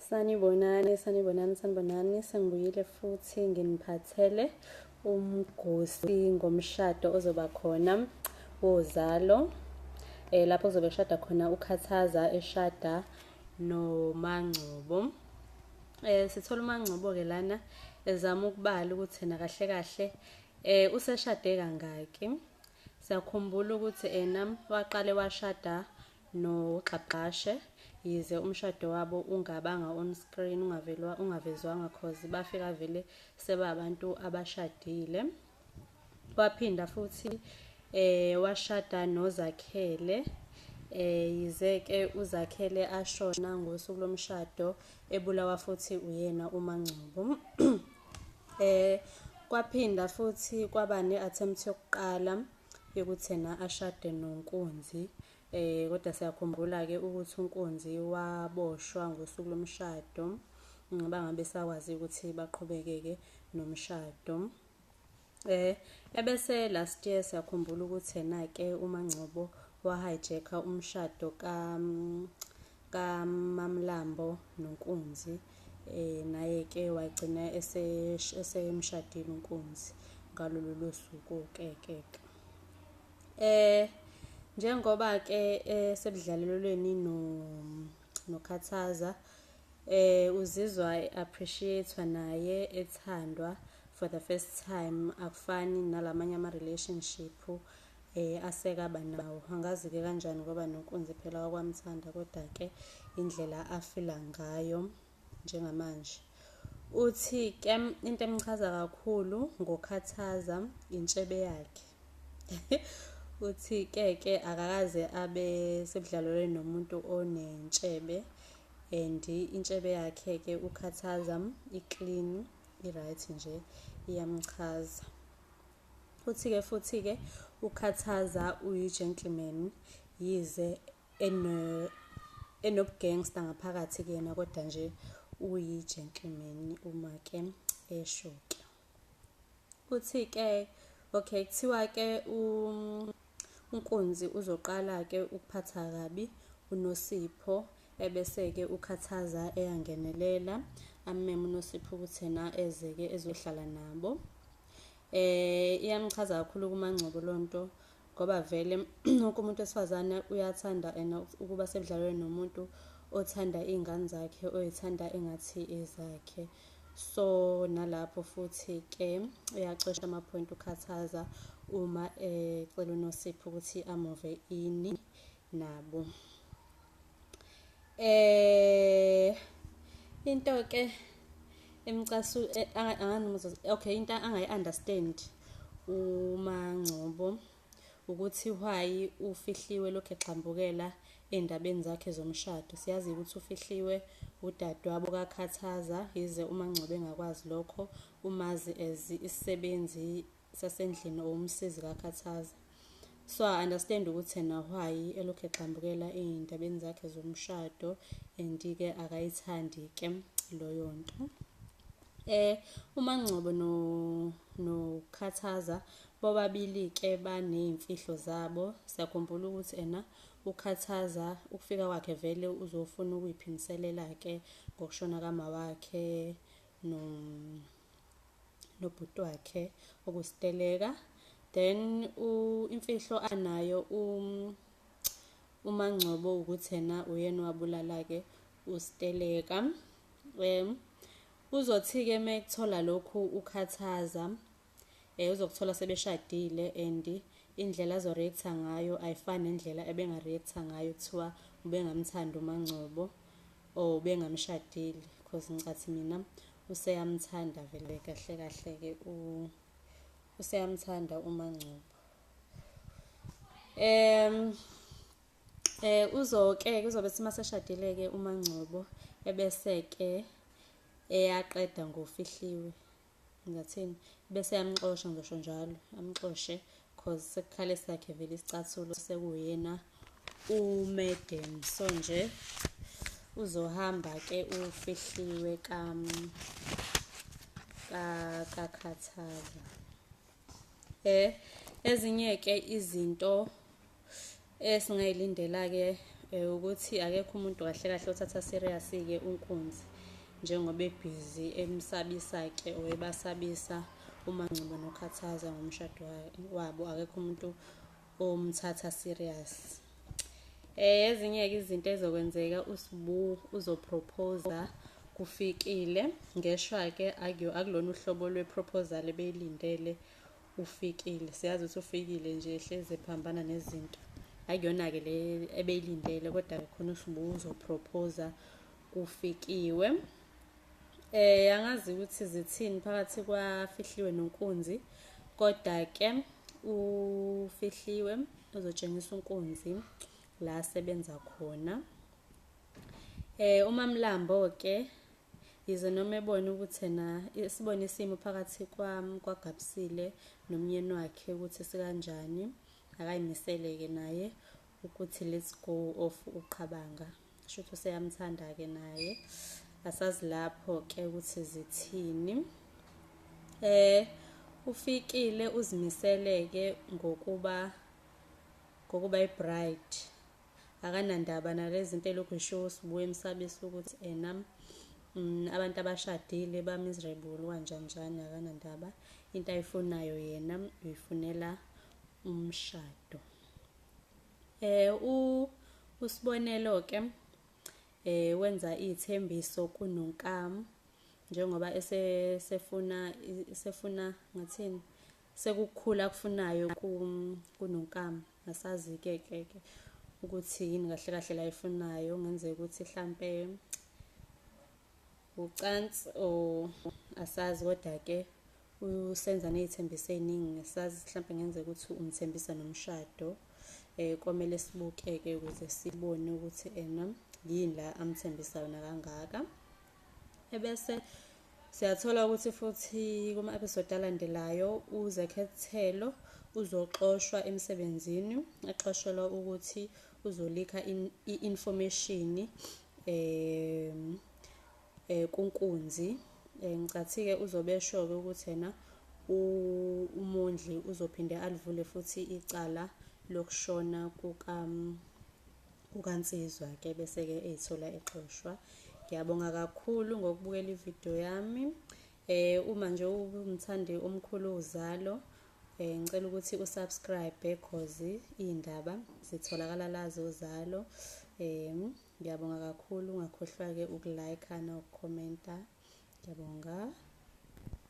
Sanibonani, sengibuyile futhi nginiphathele umgosi ngomshado ozoba khona wozalo. Lapho uzobe eshada khona uKhathaza eshada noMaNgcobo. Sithola uMaNgcobo-ke lana ezama ukubala ukuthi ena kahle kahle useshade kangaki. Siyakhumbula ukuthi waqale washada noXabhashe, yize umshado wabo ungabanga on screen, ungavezwanga cause bafika vele sebabantu abashadile. Waphinda futhi washada noZakhele, yize-ke uZakhele ashona ngosuku lomshado, ebulawa futhi uyena uMaNgcobo. Kwaphinda futhi kwaba ne-attempt yokuqala yokuthi ena ashade noNkunzi, kodwa siyakhumbula-ke ukuthi uNkunzi waboshwa ngosuku lomshado, bangabe sakwazi ukuthi baqhubeke-ke nomshado. Ebese last year siyakhumbula ukuthi ena-ke uMaNgcobo wahijacka umshado kaMamlambo noNkunzi, naye-ke wagcina esemshadile uNkunzi ngalolu suku-ke. Njengoba-ke sebudlalelweni noKhathaza, uzizwa appreciate naye ethandwa for the first time. Akufani nalamanye ama-relationship asekaba nawo. Angazi-ke kanjani ngoba noNkunzi phela wakwamthanda, kodwa-ke indlela afila ngayo njengamanje. Uthi-ke into emchaza kakhulu ngoKhathaza intshebe yakhe. Uthi-ke akakaze abe sebudlalelweni nomuntu onentshebe, and intshebe yakhe-ke uKhathaza i-clean, i-right nje, iyamchaza. Uthi-ke futhi-ke uKhathaza uyi-gentleman, yize enobugangster ngaphakathi kuyena, kodwa nje uyi-gentleman uma-ke esho-ke. Uthi-ke kuthiwa-ke uNkunzi uzoqala-ke ukuphatha kabi uNosipho, ebese-ke uKhathaza eyangenelela ameme uNosipho ukuthi ena eze-ke ezohlala nabo. Iyamchaza kakhulu kuMaNgcobo lonto, ngoba vele wonke umuntu wesifazane uyathanda ukuba sebudlalelweni nomuntu othanda iy'ngane zakhe, oyithanda engathi ezakhe. So nalapho futhi-ke uyacosha ama-point uKhathaza uma ecela uNosipho ukuthi amuve ini nabo. Into-ke into angayi-understand uMaNgcobo ukuthi why ufihliwe lokhu exhambukela ey'ndabeni zakhe zomshado. Siyazi ukuthi ufihliwe udadewabo kaKhathaza, yize uMaNgcobo engakwazi lokho, umazi as isisebenzi sasendlini or umsizi kaKhathaza. So I understand ukuthi ena why elokhu exhambukela ey'ndabeni zakhe zomshado, and-ke akayithandi-ke loyo nto. uMaNgcobo noKhathaza bobabili-ke baney'mfihlo zabo. Siyakhumbula ukuthi ena uKhathaza ukufika kwakhe vele uzofuna ukuyiphindiselela-ke ngokushona kama wakhe nobhuti wakhe okuSteleka. Then imfihlo anayo uMaNgcobo ukuthi ena uyena owabulala-ke uSteleka. Uzothi-ke mekuthola lokhu uKhathaza, uzokuthola sebeshadile, and indlela azo-react-a ngayo ayifani nendlela ebenga-react-a ngayo kuthiwa ubengamthanda uMaNgcobo or ubengamshadile, because ngicathi mina useyamthanda vele kahle kahle-ke useyamthanda uMaNgcobo. Kuzobe maseshadile-ke uMaNgcobo, ebese-ke eyaqeda ngofihliwe, ngingathini, bese yamxosha, ngizosho njalo, amxoshe cause sekukhale sakhe vele isicathulo sekuyena uMadam. So nje uzohamba-ke ufihliwe kaKhathaza. Ezinye-ke izinto esingayilindela-ke ukuthi akekho umuntu kahle kahle othatha serious-ke unkunzi njengoba ebhizi emsabisa-ke or ebasabisa uMaNgcobo noKhathaza ngomshado wabo. Akekho umuntu omthatha serious. Ezinye-ke izinto ezokwenzeka uSbu uzopropose kufikile ngeshwa-ke akulona uhlobo lwe-proposal ebeyilindele ufikile. Siyazi ukuthi ufikile nje ehlezi ephambana nezinto, akuyona-ke le ebeyilindele, kodwa-ke khona uSbu uzopropose kufikiwe. Angazi ukuthi zithini phakathi kwaFihliwe noNkunzi, kodwa-ke uFihliwe uzotshengisa uNkunzi la asebenza khona. uMaMlambo-ke yize noma ebona ukuthi sibone isimo phakathi kwaGabisile nomyeni wakhe ukuthi sikanjani, akayimisele-ke naye ukuthi let's go off uQabanga. Sho ukuthi useyamthanda-ke naye, asazi lapho-ke ukuthi zithini. Ufikile uzimisele-ke ngokuba i-bride, akanandaba nalezi zinto elokhu eshiwo uSbu emsabisa ukuthi abantu abashadile ba-miserable kanjani, akanandaba. Into ayifunayo yena uyifunela umshado. uSibonelo-ke wenza iy'thembiso kuNonkamu njengoba sefuna ngathini, sekukhula akufunayo kuNonkamu. Asazi-ke ukuthi yini kahle kahle la ayifunayo. Kungenzeka ukuthi mhlampe ucansi or asazi, kodwa-ke usenza ney'thembiso ey'ningi. Asazi mhlampe ngenzeka ukuthi umthembisa nomshado. Komele sibuke-ke ukuze sibone ukuthi yini la amthembisa yona kangaka. Ebese siyathola ukuthi futhi kuma-episode alandelayo uZekhethelo uzoxoshwa emsebenzini, axoshelwa ukuthi uzolikha i-information kuNkunzi. Ngicathi-ke uzobesho-ke ukuthi umondli uzophinde alivule futhi icala lokushona kukaNsizwa-ke, bese-ke ey'thola exoshwa. Ngiyabonga kakhulu ngokubukela ividiyo yami. Uma nje umthandi omkhulu wozalo, ngicela ukuthi usubscribe cause iy'ndaba zitholakala la zozalo. Ngiyabonga kakhulu, ungakhohlwa-ke ukulike na ukukhomenta. Ngiyabonga.